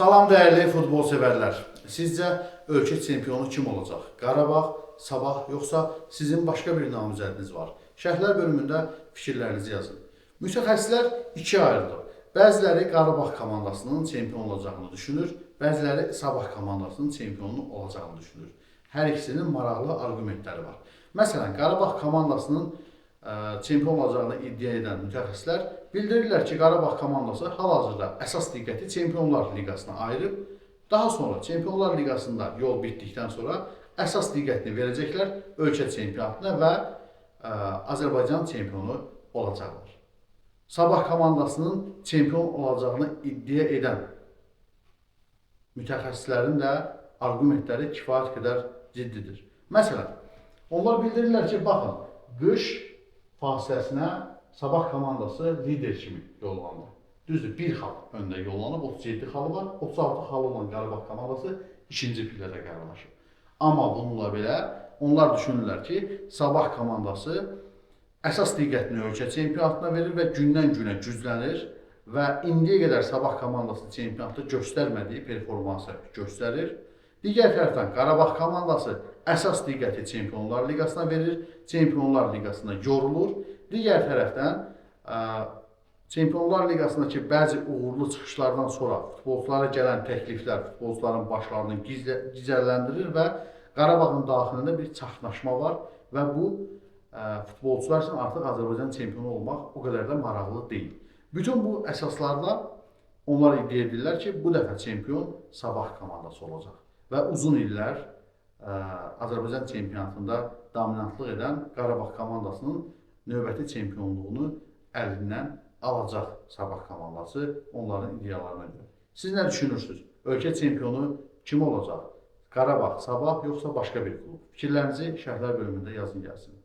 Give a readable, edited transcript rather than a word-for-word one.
Salam dəyərli futbol sevərlər. Sizcə ölkə çempionu kim olacaq? Qarabağ, Sabah, yoxsa sizin başqa bir namizədiniz var? Şərhlər bölümündə fikirlərinizi yazın. Mütəxəssislər ikiyə ayrılır. Bəziləri Qarabağ komandasının çempion olacağını düşünür, bəziləri Sabah komandasının çempionu olacağını düşünür. Hər ikisinin maraqlı arqumentləri var. Məsələn, Qarabağ komandasının çempion olacağını iddia edən mütəxəssislər bildirirlər ki, Qarabağ komandası hal-hazırda əsas diqqəti Çempionlar Liqasına ayırıb, daha sonra Çempionlar Liqasında yol bitdikdən sonra əsas diqqətini verəcəklər ölkə çempionatına və Azərbaycan çempionu olacaqlar. Sabah komandasının çempion olacağını iddia edən mütəxəssislərin də arqumentləri kifayət qədər ciddidir. Məsələn, onlar bildirirlər ki, baxın, qış fasiləsinə Sabah komandası lider kimi yollandı. Düzdür, bir xal öndə yollanıb, 37 xalı var, 36 xalı olan Qarabağ komandası ikinci pillədə qərarlaşıb. Amma bununla belə onlar düşünürlər ki, Sabah komandası əsas diqqətini ölkə çempionatına verir və gündən-günə güclənir və indiyə qədər Sabah komandası çempionatda göstərmədiyi performansı göstərir. Digər tərəfdən Qarabağ komandası əsas diqqəti Çempionlar Liqasına verir, Çempionlar Liqasında yorulur. Digər tərəfdən Çempionlar Liqasındakı bəzi uğurlu çıxışlardan sonra futbolçulara gələn təkliflər futbolçuların başlarını gicəlləndirir və Qarabağın daxilində bir çaxnaşma var və bu futbolçular üçün artıq Azərbaycan çempionu olmaq o qədər də maraqlı deyil. Bütün bu əsaslarla onlar iddia edirlər ki, bu dəfə çempion Sabah komandası olacaq və uzun illər Azərbaycan çempionatında dominantlıq edən Qarabağ komandasının növbəti çempionluğunu əlindən alacaq Sabah komandası onların iddialarına görə. Siz nə düşünürsünüz? Ölkə çempionu kim olacaq? Qarabağ, Sabah, yoxsa başqa bir klub? Fikirlərinizi şərhlər bölümündə yazın gəlsin.